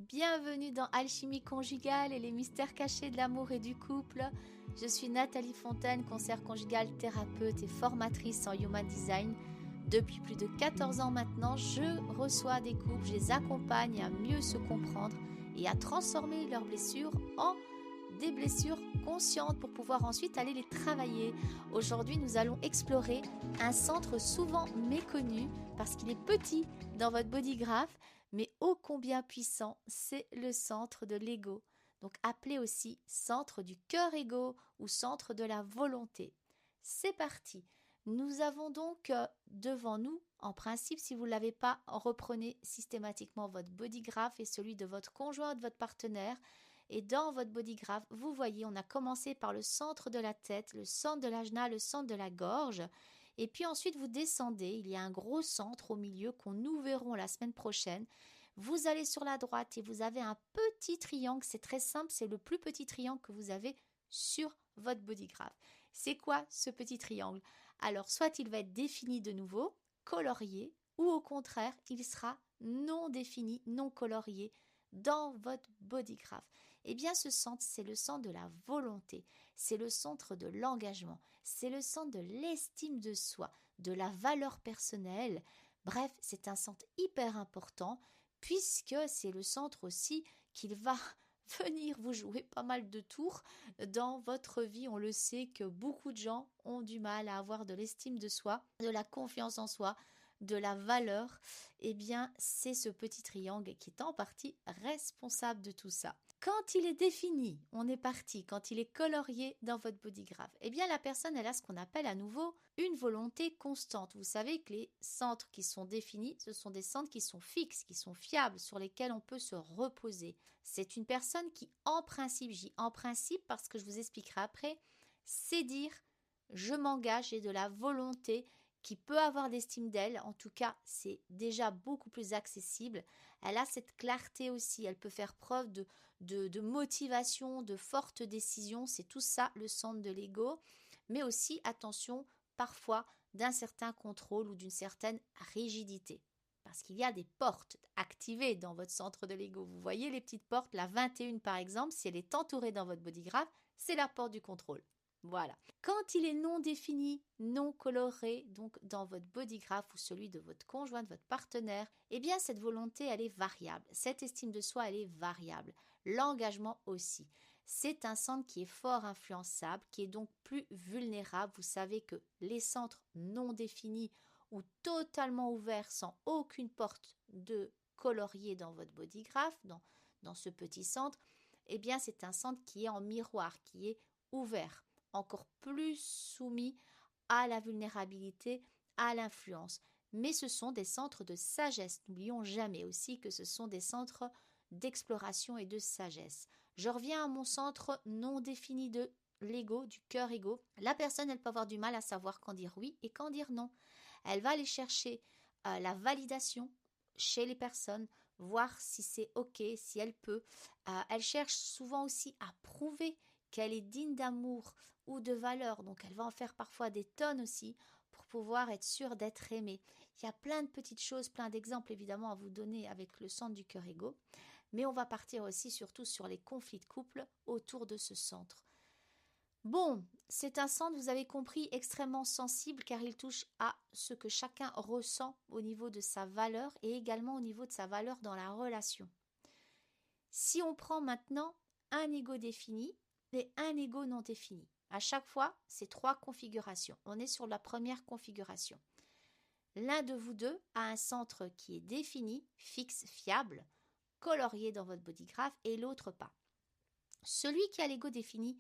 bienvenue dans Alchimie conjugale et les mystères cachés de l'amour et du couple. Je suis Nathalie Fontaine, conseillère conjugale, thérapeute et formatrice en Human Design. Depuis plus de 14 ans maintenant, je reçois des couples, je les accompagne à mieux se comprendre et à transformer leurs blessures en des blessures conscientes pour pouvoir ensuite aller les travailler. Aujourd'hui, nous allons explorer un centre souvent méconnu parce qu'il est petit dans votre bodygraph, mais ô combien puissant, c'est le centre de l'ego. Donc appelé aussi centre du cœur-ego ou centre de la volonté. C'est parti. Nous avons donc devant nous, en principe, si vous ne l'avez pas, reprenez systématiquement votre bodygraph et celui de votre conjoint, de votre partenaire. Et dans votre bodygraph, vous voyez, on a commencé par le centre de la tête, le centre de l'ajna, le centre de la gorge. Et puis ensuite, vous descendez. Il y a un gros centre au milieu qu'on nous verrons la semaine prochaine. Vous allez sur la droite et vous avez un petit triangle. C'est très simple, c'est le plus petit triangle que vous avez sur votre bodygraph. C'est quoi ce petit triangle? Alors, soit il va être défini de nouveau, colorié, ou au contraire, il sera non défini, non colorié dans votre bodygraph. Eh bien, ce centre, c'est le centre de la volonté, c'est le centre de l'engagement, c'est le centre de l'estime de soi, de la valeur personnelle. Bref, c'est un centre hyper important puisque c'est le centre aussi qu'il va venir vous jouer pas mal de tours dans votre vie. On le sait que beaucoup de gens ont du mal à avoir de l'estime de soi, de la confiance en soi, de la valeur. Eh bien, c'est ce petit triangle qui est en partie responsable de tout ça. Quand il est défini, on est parti, quand il est colorié dans votre bodygraph, eh bien la personne, elle a ce qu'on appelle à nouveau une volonté constante. Vous savez que les centres qui sont définis, ce sont des centres qui sont fixes, qui sont fiables, sur lesquels on peut se reposer. C'est une personne qui, en principe, j'y en principe parce que je vous expliquerai après, c'est dire je m'engage, j'ai de la volonté, qui peut avoir d'estime d'elle, en tout cas c'est déjà beaucoup plus accessible. Elle a cette clarté aussi, elle peut faire preuve de motivation, de forte décision, c'est tout ça le centre de l'ego, mais aussi attention parfois d'un certain contrôle ou d'une certaine rigidité. Parce qu'il y a des portes activées dans votre centre de l'ego. Vous voyez les petites portes, la 21 par exemple, si elle est entourée dans votre bodygraph, c'est la porte du contrôle. Voilà. Quand il est non défini, non coloré, donc dans votre bodygraph ou celui de votre conjoint, de votre partenaire, eh bien cette volonté, elle est variable. Cette estime de soi, elle est variable. L'engagement aussi. C'est un centre qui est fort influençable, qui est donc plus vulnérable. Vous savez que les centres non définis ou totalement ouverts sans aucune porte de colorier dans votre bodygraph, dans ce petit centre, eh bien c'est un centre qui est en miroir, qui est ouvert, encore plus soumis à la vulnérabilité, à l'influence. Mais ce sont des centres de sagesse. N'oublions jamais aussi que ce sont des centres d'exploration et de sagesse. Je reviens à mon centre non défini de l'ego, du cœur égo. La personne, elle peut avoir du mal à savoir quand dire oui et quand dire non. Elle va aller chercher la validation chez les personnes, voir si c'est OK, si elle peut. Elle cherche souvent aussi à prouver qu'elle est digne d'amour ou de valeur. Donc elle va en faire parfois des tonnes aussi pour pouvoir être sûre d'être aimée. Il y a plein de petites choses, plein d'exemples évidemment à vous donner avec le centre du cœur égo. Mais on va partir aussi surtout sur les conflits de couple autour de ce centre. Bon, c'est un centre, vous avez compris, extrêmement sensible car il touche à ce que chacun ressent au niveau de sa valeur et également au niveau de sa valeur dans la relation. Si on prend maintenant un ego défini et un ego non défini, à chaque fois, c'est 3 configurations. On est sur la première configuration. L'un de vous deux a un centre qui est défini, fixe, fiable, colorié dans votre bodygraph et l'autre pas. Celui qui a l'ego défini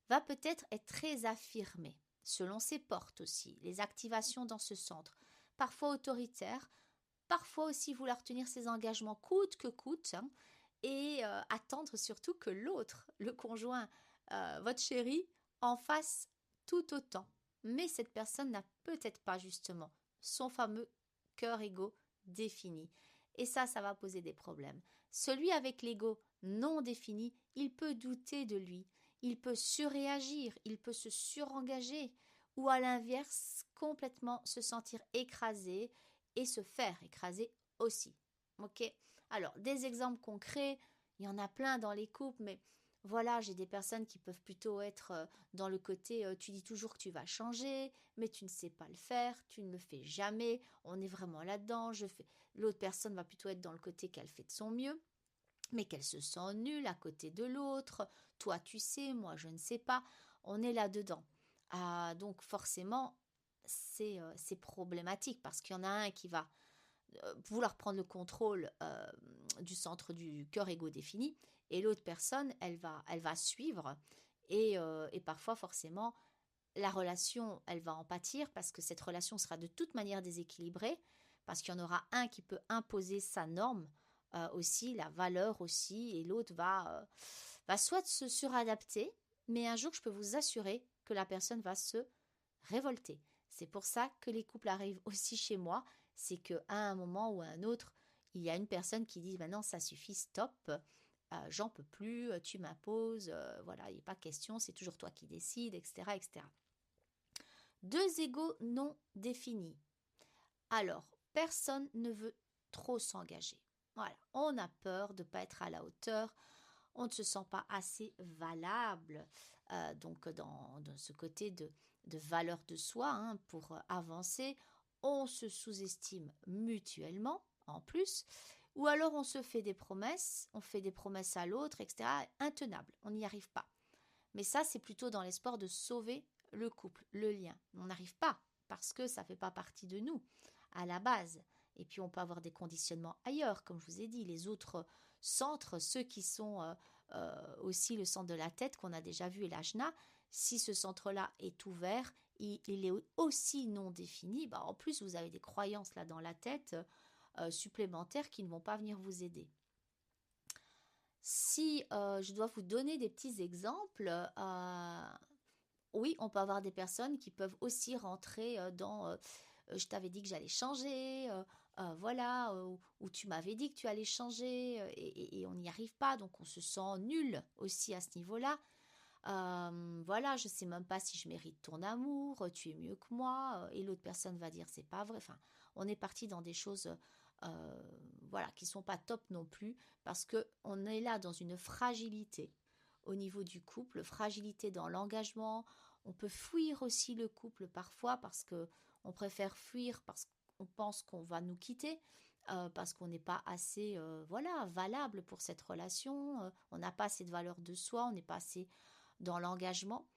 va peut-être être très affirmé, selon ses portes aussi, les activations dans ce centre, parfois autoritaire, parfois aussi vouloir tenir ses engagements coûte que coûte, et attendre surtout que l'autre, le conjoint, votre chéri, en fasse tout autant. Mais cette personne n'a peut-être pas justement son fameux cœur égo défini. Et ça va poser des problèmes. Celui avec l'ego non défini, il peut douter de lui, il peut surréagir, il peut se surengager, ou à l'inverse, complètement se sentir écrasé et se faire écraser aussi. Ok ? Alors, des exemples concrets, il y en a plein dans les couples, mais voilà, j'ai des personnes qui peuvent plutôt être dans le côté, tu dis toujours que tu vas changer, mais tu ne sais pas le faire, tu ne le fais jamais, on est vraiment là-dedans, L'autre personne va plutôt être dans le côté qu'elle fait de son mieux, mais qu'elle se sent nulle à côté de l'autre. Toi, tu sais, moi, je ne sais pas. On est là-dedans. Ah, donc, forcément, c'est problématique parce qu'il y en a un qui va vouloir prendre le contrôle du centre du cœur égo défini et l'autre personne, elle va suivre et parfois, forcément, la relation, elle va en pâtir parce que cette relation sera de toute manière déséquilibrée, parce qu'il y en aura un qui peut imposer sa norme aussi, la valeur aussi, et l'autre va soit se suradapter, mais un jour, je peux vous assurer que la personne va se révolter. C'est pour ça que les couples arrivent aussi chez moi, c'est qu'à un moment ou à un autre, il y a une personne qui dit maintenant ça suffit, stop, j'en peux plus, tu m'imposes, voilà, il n'est pas question, c'est toujours toi qui décides, etc., etc. Deux égos non définis. Alors, personne ne veut trop s'engager. Voilà, on a peur de ne pas être à la hauteur, on ne se sent pas assez valable, donc dans ce côté de valeur de soi pour avancer, on se sous-estime mutuellement en plus, ou alors on se fait des promesses, on fait des promesses à l'autre, etc., intenables, on n'y arrive pas. Mais ça, c'est plutôt dans l'espoir de sauver le couple, le lien. On n'arrive pas parce que ça ne fait pas partie de nous à la base. Et puis on peut avoir des conditionnements ailleurs, comme je vous ai dit, les autres centres, ceux qui sont aussi le centre de la tête qu'on a déjà vu et l'ajna, si ce centre-là est ouvert, il est aussi non défini, bah en plus vous avez des croyances là dans la tête supplémentaires qui ne vont pas venir vous aider. Si je dois vous donner des petits exemples, oui, on peut avoir des personnes qui peuvent aussi rentrer dans je t'avais dit que j'allais changer, voilà, ou tu m'avais dit que tu allais changer et on n'y arrive pas, donc on se sent nul aussi à ce niveau-là. Voilà, je sais même pas si je mérite ton amour, tu es mieux que moi, et l'autre personne va dire c'est pas vrai. Enfin, on est parti dans des choses voilà, qui sont pas top non plus, parce que on est là dans une fragilité au niveau du couple, fragilité dans l'engagement. On peut fuir aussi le couple parfois parce que on préfère fuir parce qu'on pense qu'on va nous quitter. Parce qu'on n'est pas assez voilà valable pour cette relation, on n'a pas assez de valeur de soi, on n'est pas assez dans l'engagement.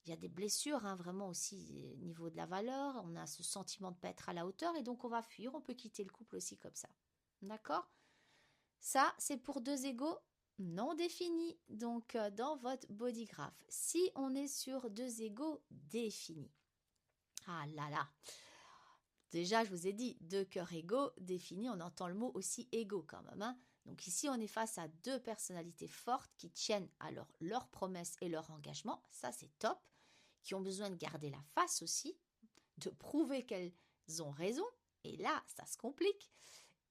Il y a des blessures vraiment aussi au niveau de la valeur, on a ce sentiment de ne pas être à la hauteur et donc on va fuir, on peut quitter le couple aussi comme ça. D'accord? Ça, c'est pour deux égos non définis, donc dans votre bodygraph. Si on est sur deux égos définis, ah là là, déjà je vous ai dit, deux cœurs égaux définis, on entend le mot aussi égaux quand même. Donc ici, on est face à deux personnalités fortes qui tiennent alors leurs promesses et leur engagement, ça c'est top, qui ont besoin de garder la face aussi, de prouver qu'elles ont raison, et là, ça se complique,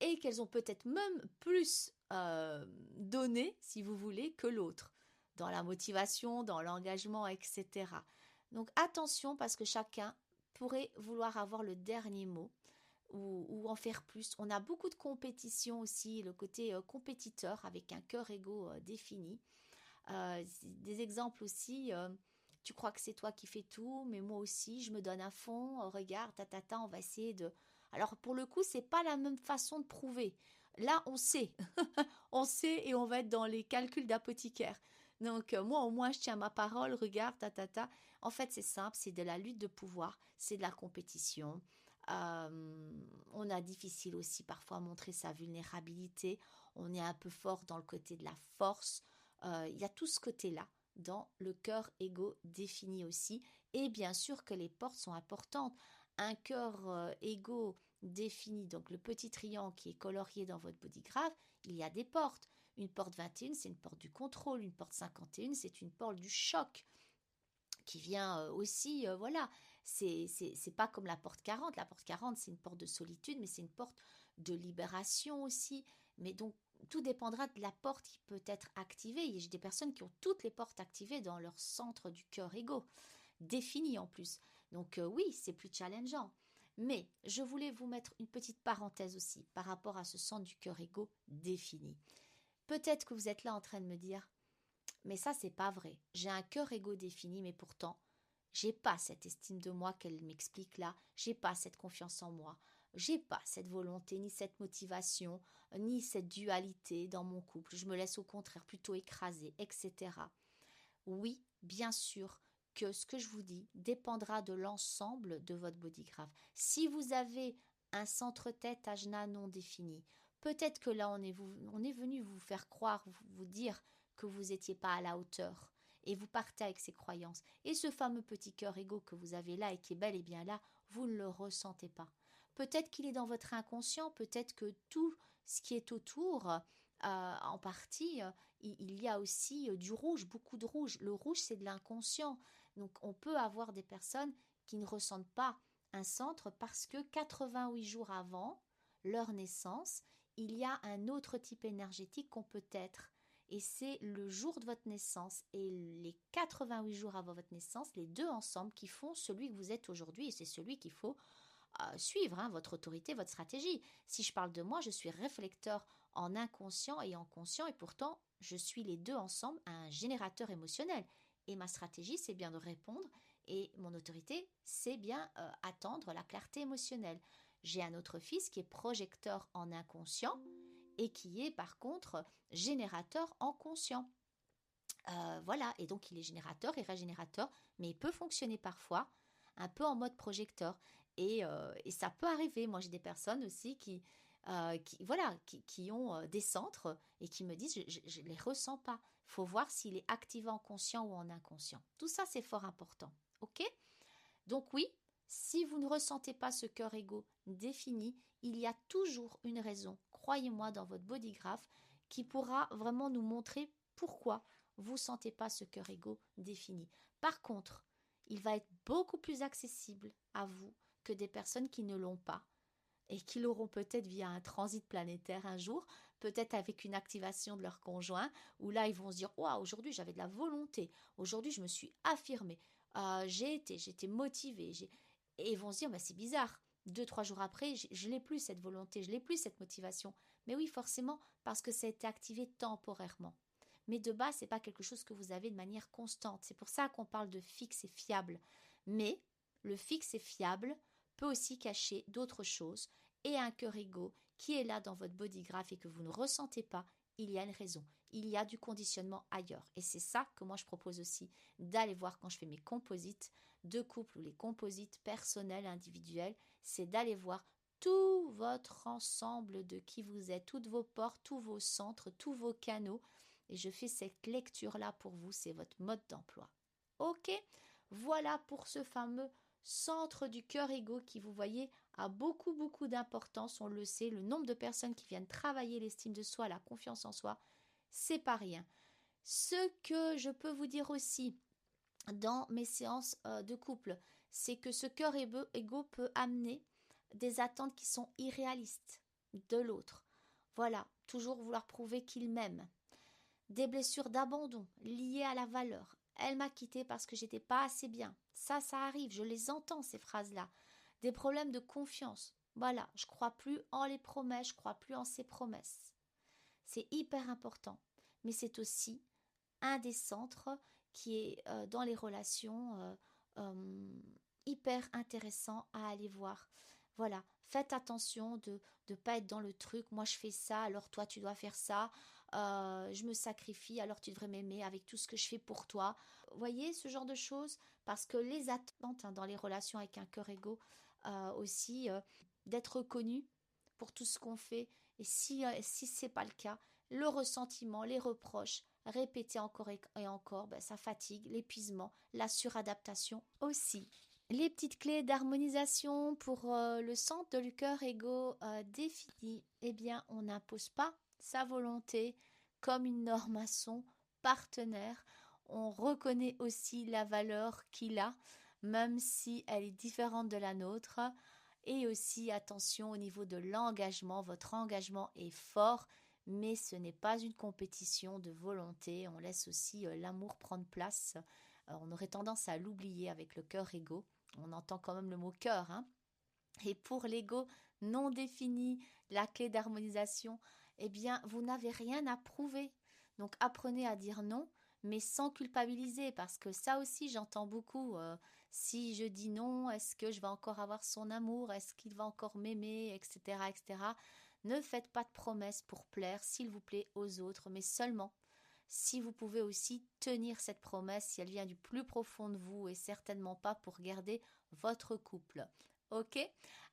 et qu'elles ont peut-être même plus donné, si vous voulez, que l'autre, dans la motivation, dans l'engagement, etc. Donc attention, parce que chacun pourrait vouloir avoir le dernier mot, ou en faire plus. On a beaucoup de compétition aussi, le côté compétiteur avec un cœur égo défini. Des exemples aussi, tu crois que c'est toi qui fais tout, mais moi aussi, je me donne à fond, regarde, on va essayer de... Alors pour le coup, c'est pas la même façon de prouver. Là, on sait, on sait et on va être dans les calculs d'apothicaire. Donc moi, au moins, je tiens ma parole, regarde, En fait, c'est simple, c'est de la lutte de pouvoir, c'est de la compétition. On a difficile aussi parfois à montrer sa vulnérabilité. On est un peu fort dans le côté de la force. Il y a tout ce côté-là dans le cœur égo défini aussi. Et bien sûr que les portes sont importantes. Un cœur égo défini, donc le petit triangle qui est colorié dans votre bodygraph, il y a des portes. Une porte 21, c'est une porte du contrôle. Une porte 51, c'est une porte du choc qui vient aussi, voilà, c'est pas comme la porte 40. La porte 40, c'est une porte de solitude, mais c'est une porte de libération aussi. Mais donc, tout dépendra de la porte qui peut être activée. J'ai des personnes qui ont toutes les portes activées dans leur centre du cœur égo, défini en plus. Donc oui, c'est plus challengeant. Mais je voulais vous mettre une petite parenthèse aussi par rapport à ce centre du cœur égo défini. Peut-être que vous êtes là en train de me dire, mais ça c'est pas vrai. J'ai un cœur égo défini, mais pourtant, j'ai pas cette estime de moi qu'elle m'explique là. J'ai pas cette confiance en moi. J'ai pas cette volonté, ni cette motivation, ni cette dualité dans mon couple. Je me laisse au contraire plutôt écraser, etc. Oui, bien sûr que ce que je vous dis dépendra de l'ensemble de votre bodygraph. Si vous avez un centre-tête ajna non défini, peut-être que là on est venu vous faire croire, vous dire que vous n'étiez pas à la hauteur. Et vous partez avec ces croyances. Et ce fameux petit cœur égo que vous avez là et qui est bel et bien là, vous ne le ressentez pas. Peut-être qu'il est dans votre inconscient, peut-être que tout ce qui est autour, en partie, il y a aussi du rouge, beaucoup de rouge. Le rouge, c'est de l'inconscient. Donc, on peut avoir des personnes qui ne ressentent pas un centre parce que 88 jours avant leur naissance, il y a un autre type énergétique qu'on peut être. Et c'est le jour de votre naissance et les 88 jours avant votre naissance, les deux ensemble qui font celui que vous êtes aujourd'hui. Et c'est celui qu'il faut suivre, hein, votre autorité, votre stratégie. Si je parle de moi, je suis réflecteur en inconscient et en conscient, et pourtant, je suis les deux ensemble un générateur émotionnel. Et ma stratégie, c'est bien de répondre, et mon autorité, c'est bien attendre la clarté émotionnelle. J'ai un autre fils qui est projecteur en inconscient et qui est par contre générateur en conscient. Voilà, et donc il est générateur et régénérateur, mais il peut fonctionner parfois un peu en mode projecteur. Et ça peut arriver. Moi, j'ai des personnes aussi qui ont des centres et qui me disent, je ne les ressens pas. Il faut voir s'il est activé en conscient ou en inconscient. Tout ça, c'est fort important. OK? Donc oui, si vous ne ressentez pas ce cœur égo défini, il y a toujours une raison, croyez-moi, dans votre bodygraph, qui pourra vraiment nous montrer pourquoi vous ne sentez pas ce cœur égo défini. Par contre, il va être beaucoup plus accessible à vous que des personnes qui ne l'ont pas et qui l'auront peut-être via un transit planétaire un jour, peut-être avec une activation de leur conjoint, où là ils vont se dire waouh, aujourd'hui j'avais de la volonté, aujourd'hui je me suis affirmée, j'étais motivée, et ils vont se dire bah, c'est bizarre. 2, 3 jours après, je n'ai plus cette volonté, je n'ai plus cette motivation. Mais oui, forcément, parce que ça a été activé temporairement. Mais de base, ce n'est pas quelque chose que vous avez de manière constante. C'est pour ça qu'on parle de fixe et fiable. Mais le fixe et fiable peut aussi cacher d'autres choses et un cœur égo qui est là dans votre bodygraph et que vous ne ressentez pas, il y a une raison. Il y a du conditionnement ailleurs. Et c'est ça que moi je propose aussi d'aller voir quand je fais mes composites de couple ou les composites personnels, individuels, c'est d'aller voir tout votre ensemble de qui vous êtes, toutes vos portes, tous vos centres, tous vos canaux. Et je fais cette lecture-là pour vous, c'est votre mode d'emploi. Ok? Voilà pour ce fameux centre du cœur égo qui, vous voyez, a beaucoup, beaucoup d'importance. On le sait, le nombre de personnes qui viennent travailler l'estime de soi, la confiance en soi, c'est pas rien. Ce que je peux vous dire aussi dans mes séances de couple, c'est que ce cœur égo peut amener des attentes qui sont irréalistes de l'autre. Voilà, toujours vouloir prouver qu'il m'aime. Des blessures d'abandon liées à la valeur. Elle m'a quitté parce que j'étais pas assez bien. Ça arrive, je les entends ces phrases-là. Des problèmes de confiance. Voilà, je crois plus en les promesses, je crois plus en ces promesses. C'est hyper important, mais c'est aussi un des centres qui est dans les relations hyper intéressant à aller voir. Voilà, faites attention de ne pas être dans le truc, moi je fais ça, alors toi tu dois faire ça, je me sacrifie, alors tu devrais m'aimer avec tout ce que je fais pour toi. Vous voyez ce genre de choses? Parce que les attentes dans les relations avec un cœur égo, aussi, d'être reconnu pour tout ce qu'on fait, et si ce n'est pas le cas, le ressentiment, les reproches, répéter encore et encore, ben, ça fatigue, l'épuisement, la suradaptation aussi. Les petites clés d'harmonisation pour le centre de cœur égo défini, eh bien, on n'impose pas sa volonté comme une norme à son partenaire. On reconnaît aussi la valeur qu'il a, même si elle est différente de la nôtre. Et aussi, attention au niveau de l'engagement. Votre engagement est fort, mais ce n'est pas une compétition de volonté. On laisse aussi l'amour prendre place. On aurait tendance à l'oublier avec le cœur égo. On entend quand même le mot cœur, hein. Et pour l'ego non défini, la clé d'harmonisation, eh bien, vous n'avez rien à prouver. Donc, apprenez à dire non, mais sans culpabiliser, parce que ça aussi, j'entends beaucoup. Si je dis non, est-ce que je vais encore avoir son amour? Est-ce qu'il va encore m'aimer, etc., etc. Ne faites pas de promesses pour plaire, s'il vous plaît, aux autres, mais seulement si vous pouvez aussi tenir cette promesse, si elle vient du plus profond de vous et certainement pas pour garder votre couple. Ok?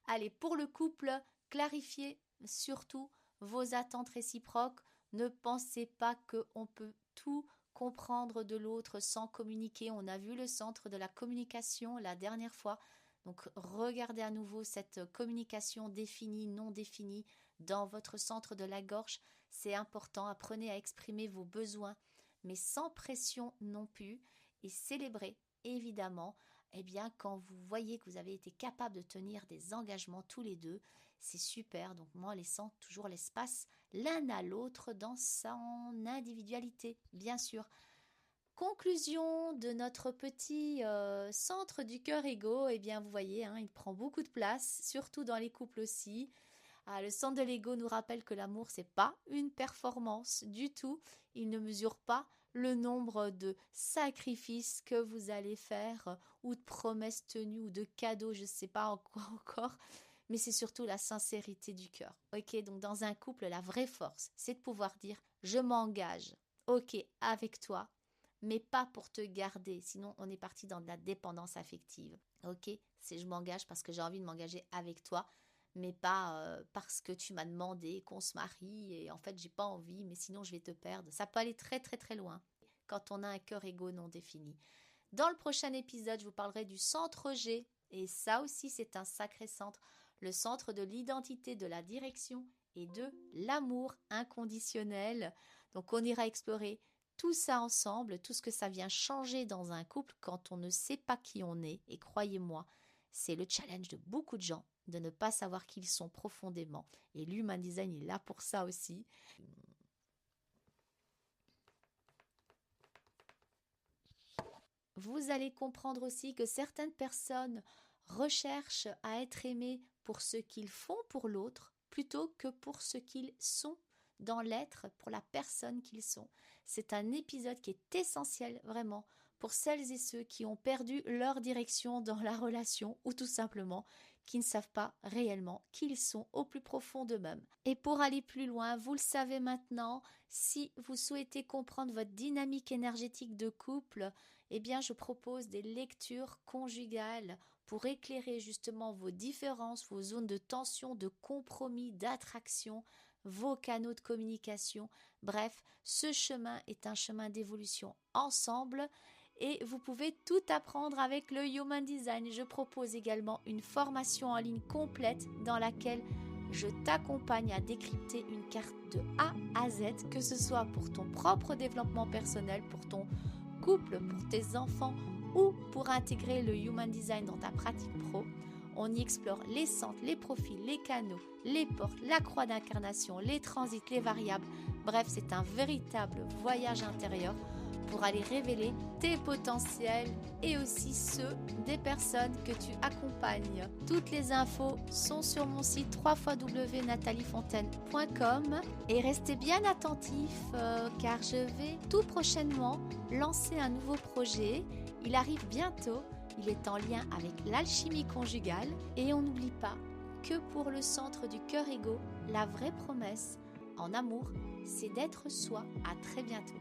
Allez, pour le couple, clarifiez surtout vos attentes réciproques. Ne pensez pas qu'on peut tout comprendre de l'autre sans communiquer. On a vu le centre de la communication la dernière fois. Donc, regardez à nouveau cette communication définie, non définie dans votre centre de la gorge. C'est important. Apprenez à exprimer vos besoins, mais sans pression non plus. Et célébrez, évidemment, eh bien, quand vous voyez que vous avez été capable de tenir des engagements tous les deux, c'est super. Donc, moi, laissant toujours l'espace l'un à l'autre dans son individualité, bien sûr. Conclusion de notre petit centre du cœur égo, eh bien, vous voyez, hein, il prend beaucoup de place, surtout dans les couples aussi. Ah, le centre de l'ego nous rappelle que l'amour, c'est pas une performance du tout. Il ne mesure pas le nombre de sacrifices que vous allez faire ou de promesses tenues ou de cadeaux, je ne sais pas quoi encore. Mais c'est surtout la sincérité du cœur. Ok, donc dans un couple, la vraie force, c'est de pouvoir dire je m'engage, ok, avec toi, mais pas pour te garder. Sinon, on est parti dans de la dépendance affective. Ok, c'est je m'engage parce que j'ai envie de m'engager avec toi, mais pas parce que tu m'as demandé qu'on se marie et en fait j'ai pas envie, mais sinon je vais te perdre. Ça peut aller très très très loin quand on a un cœur égo non défini. Dans le prochain épisode, je vous parlerai du centre G et ça aussi c'est un sacré centre, le centre de l'identité, de la direction et de l'amour inconditionnel. Donc on ira explorer tout ça ensemble, tout ce que ça vient changer dans un couple quand on ne sait pas qui on est. Et croyez-moi, c'est le challenge de beaucoup de gens de ne pas savoir qui ils sont profondément. Et l'Human Design est là pour ça aussi. Vous allez comprendre aussi que certaines personnes recherchent à être aimées pour ce qu'ils font pour l'autre plutôt que pour ce qu'ils sont dans l'être, pour la personne qu'ils sont. C'est un épisode qui est essentiel vraiment pour celles et ceux qui ont perdu leur direction dans la relation ou tout simplement qui ne savent pas réellement qui ils sont au plus profond d'eux-mêmes. Et pour aller plus loin, vous le savez maintenant, si vous souhaitez comprendre votre dynamique énergétique de couple, eh bien je propose des lectures conjugales pour éclairer justement vos différences, vos zones de tension, de compromis, d'attraction, vos canaux de communication. Bref, ce chemin est un chemin d'évolution ensemble et vous pouvez tout apprendre avec le Human Design. Je propose également une formation en ligne complète dans laquelle je t'accompagne à décrypter une carte de A à Z, que ce soit pour ton propre développement personnel, pour ton couple, pour tes enfants ou pour intégrer le Human Design dans ta pratique pro. On y explore les centres, les profils, les canaux, les portes, la croix d'incarnation, les transits, les variables. Bref, c'est un véritable voyage intérieur pour aller révéler tes potentiels et aussi ceux des personnes que tu accompagnes. Toutes les infos sont sur mon site www.nataliefontaine.com et restez bien attentifs car je vais tout prochainement lancer un nouveau projet. Il arrive bientôt, il est en lien avec l'alchimie conjugale et on n'oublie pas que pour le centre du cœur égo, la vraie promesse en amour, c'est d'être soi. À très bientôt.